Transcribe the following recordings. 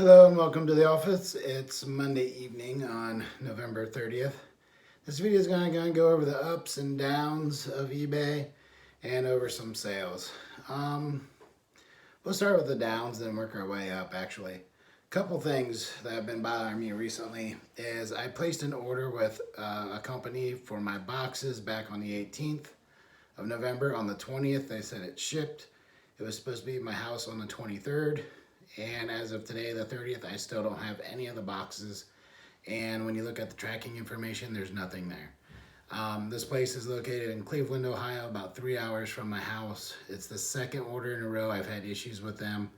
Hello and welcome to the office. It's Monday evening on November 30th. This video is going to go over the ups and downs of eBay and over some sales. We'll start with the downs, then work our way up actually. A couple things that have been bothering me recently is I placed an order with a company for my boxes back on the 18th of November. On the 20th, they said it shipped. It was supposed to be at my house on the 23rd. And as of today, the 30th, I still don't have any of the boxes. And when you look at the tracking information, there's nothing there. This place is located in Cleveland, Ohio, about 3 hours from my house. It's the second order in a row I've had issues with them.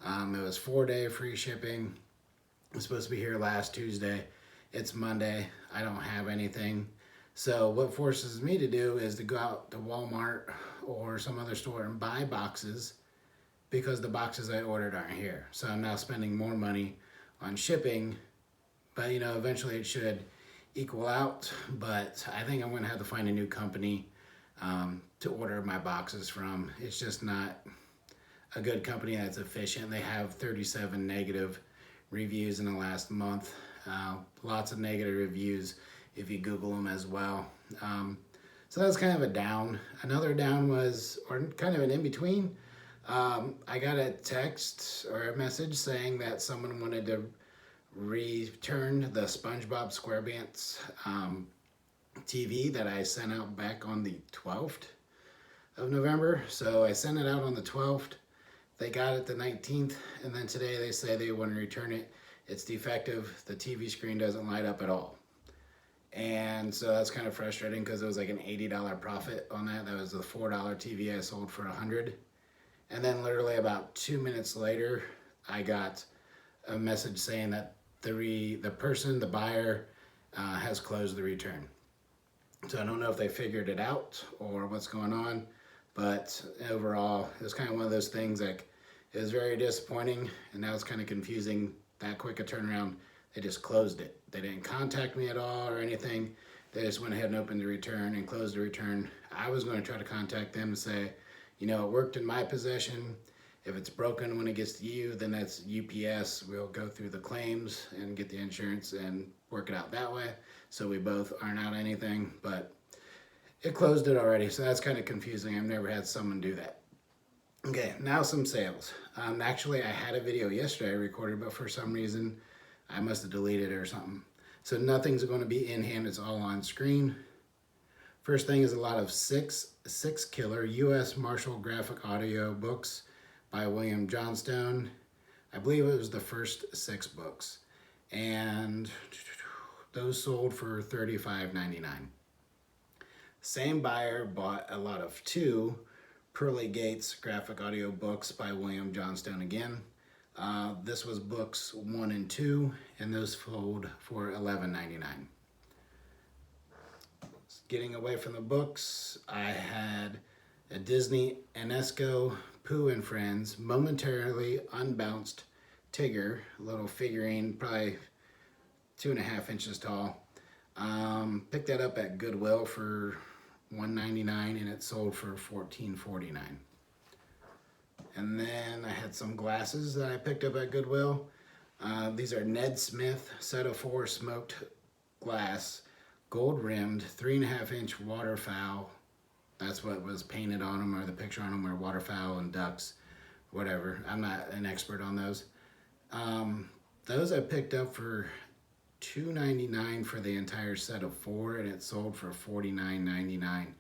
It was 4-day free shipping. It was supposed to be here last Tuesday. It's Monday. I don't have anything. So what forces me to do is to go out to Walmart or some other store and buy boxes, because the boxes I ordered aren't here. So I'm now spending more money on shipping, but eventually it should equal out. But I think I'm gonna have to find a new company to order my boxes from. It's just not a good company that's efficient. They have 37 negative reviews in the last month. Lots of negative reviews if you Google them as well. So that's kind of a down. Another down was, or kind of an in-between, I got a text or a message saying that someone wanted to return the SpongeBob SquarePants TV that I sent out back on the 12th of November. So I sent it out on the 12th. They got it the 19th, and then today they say they want to return it. It's defective. The TV screen doesn't light up at all. And so that's kind of frustrating because it was like an $80 profit on that. That was the $4 TV I sold for $100. And then literally about 2 minutes later, I got a message saying that the buyer, has closed the return. So I don't know if they figured it out or what's going on, but overall, it was kind of one of those things like, it was very disappointing, and now it's kind of confusing, that quick a turnaround. They just closed it. They didn't contact me at all or anything. They just went ahead and opened the return and closed the return. I was going to try to contact them and say, it worked in my possession. If it's broken when it gets to you, then that's UPS. We'll go through the claims and get the insurance and work it out that way, so we both aren't out anything. But it closed it already, so that's kind of confusing. I've never had someone do that. Okay, now some sales. Actually, I had a video yesterday I recorded, but for some reason, I must have deleted it or something. So nothing's going to be in hand. It's all on screen. First thing is a lot of six killer U.S. Marshall graphic audio books by William Johnstone. I believe it was the first 6 books. And those sold for $35.99. Same buyer bought a lot of 2 Pearly Gates graphic audio books by William Johnstone again. This was books 1 and 2, and those sold for $11.99. Getting away from the books, I had a Disney Enesco Pooh and Friends momentarily unbounced Tigger, a little figurine, probably 2.5 inches tall. Picked that up at Goodwill for $1.99, and it sold for $14.49. And then I had some glasses that I picked up at Goodwill. These are Ned Smith set of 4 smoked glass, gold rimmed, 3.5-inch waterfowl. That's what was painted on them, or the picture on them were waterfowl and ducks, whatever. I'm not an expert on those. Those I picked up for $2.99 for the entire set of 4, and it sold for $49.99.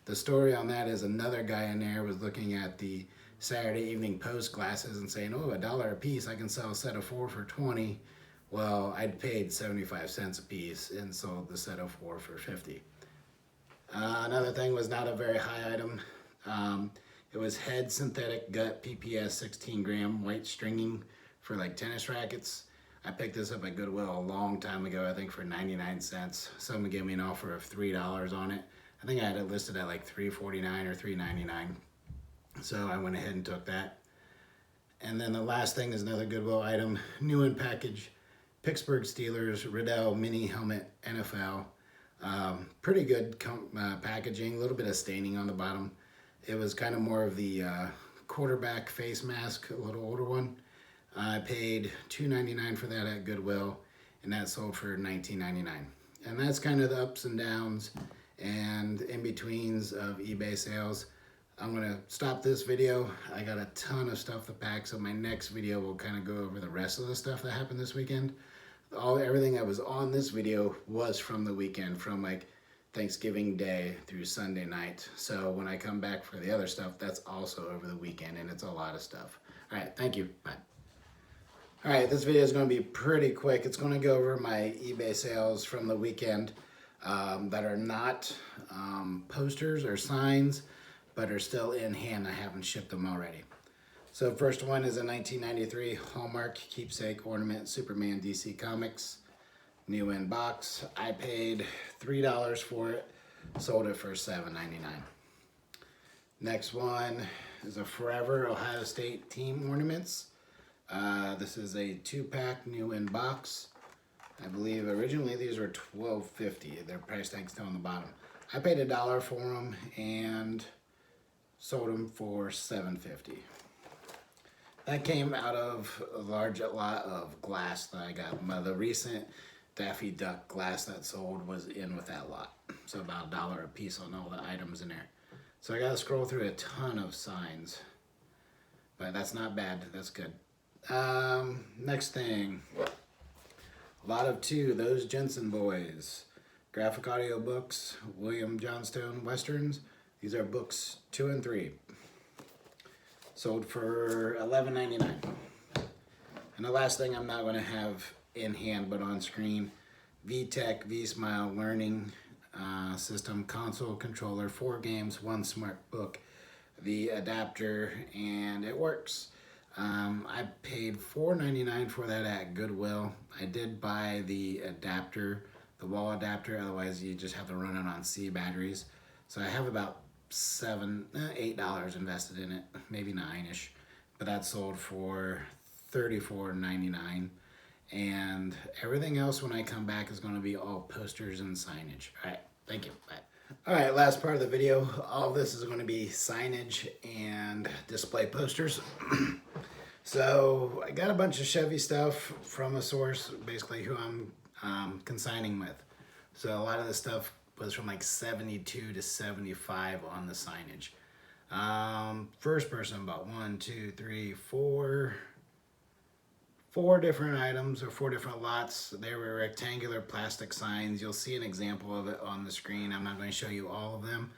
The story on that is another guy in there was looking at the Saturday Evening Post glasses and saying, oh, $1 a piece, I can sell a set of 4 for 20. Well, I'd paid 75 cents a piece and sold the set of 4 for 50. Another thing was not a very high item. It was Head Synthetic Gut PPS 16 gram white stringing for like tennis rackets. I picked this up at Goodwill a long time ago, I think for 99 cents. Someone gave me an offer of $3 on it. I think I had it listed at like $3.49 or $3.99. So I went ahead and took that. And then the last thing is another Goodwill item, new in package, Pittsburgh Steelers Riddell Mini Helmet NFL. Pretty good packaging, a little bit of staining on the bottom. It was kind of more of the quarterback face mask, a little older one. I paid $2.99 for that at Goodwill, and that sold for $19.99. And that's kind of the ups and downs and in-betweens of eBay sales. I'm gonna stop this video. I got a ton of stuff to pack, so my next video will kind of go over the rest of the stuff that happened this weekend. Everything that was on this video was from the weekend, from like Thanksgiving Day through Sunday night. So when I come back for the other stuff, that's also over the weekend, and it's a lot of stuff. All right, thank you. Bye. All right, this video is going to be pretty quick. It's going to go over my eBay sales from the weekend that are not posters or signs, but are still in hand. I haven't shipped them already. So first one is a 1993 Hallmark Keepsake Ornament Superman DC Comics. New in box. I paid $3 for it. Sold it for $7.99. Next one is a Forever Ohio State Team Ornaments. This is a 2-pack new in box. I believe originally these were $12.50. Their price tag's still on the bottom. I paid $1 for them and sold them for $7.50. That came out of a large lot of glass that I got. The recent Daffy Duck glass that sold was in with that lot. So about $1 a piece on all the items in there. So I gotta scroll through a ton of signs. But that's not bad, that's good. Next thing. A lot of Those Jensen Boys. Graphic audio books, William Johnstone Westerns. These are books 2 and 3. Sold for $11.99. And the last thing I'm not gonna have in hand but on screen, VTech V-Smile Learning System Console Controller, 4 games, 1 smart book, the adapter, and it works. I paid $4.99 for that at Goodwill. I did buy the adapter, the wall adapter, otherwise you just have to run it on C batteries. So I have about $8 invested in it, maybe 9-ish, but that sold for $34.99. And everything else when I come back is going to be all posters and signage. All right, thank you. Bye. All right, last part of the video. All of this is going to be signage and display posters. So I got a bunch of Chevy stuff from a source, basically who I'm consigning with. So a lot of this stuff was from like 72 to 75 on the signage. First person bought 4 different items, or 4 different lots. They were rectangular plastic signs. You'll see an example of it on the screen. I'm not going to show you all of them,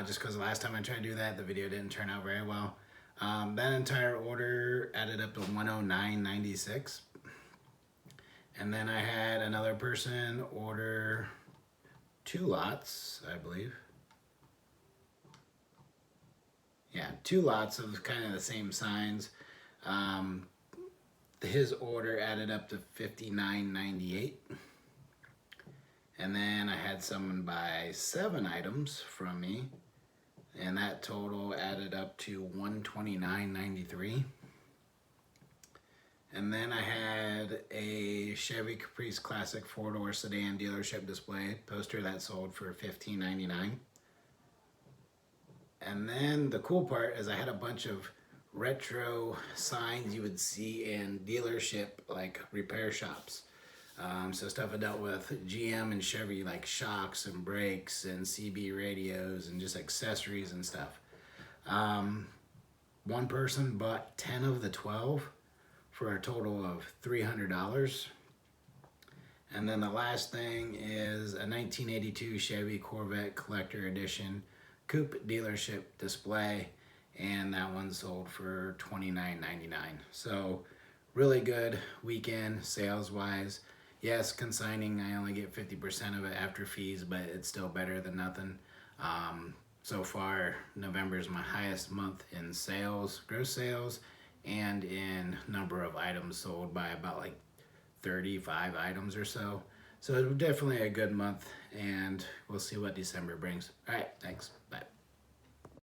just because the last time I tried to do that, the video didn't turn out very well. That entire order added up to $109.96. And then I had another person order 2 lots, I believe. Yeah, 2 lots of kind of the same signs. His order added up to $59.98. And then I had someone buy 7 items from me, and that total added up to $129.93. And then I had a Chevy Caprice Classic 4-door sedan dealership display poster that sold for $15.99. And then the cool part is I had a bunch of retro signs you would see in dealership, like repair shops. So stuff I dealt with GM and Chevy, like shocks and brakes and CB radios and just accessories and stuff. One person bought 10 of the 12 for a total of $300. And then the last thing is a 1982 Chevy Corvette Collector Edition Coupe dealership display, and that one sold for $29.99. So really good weekend sales wise. Yes, consigning, I only get 50% of it after fees, but it's still better than nothing. So far, November is my highest month in sales, gross sales, and in number of items sold, by about like 35 items or so. So it's definitely a good month, and we'll see what December brings. All right, thanks. Bye.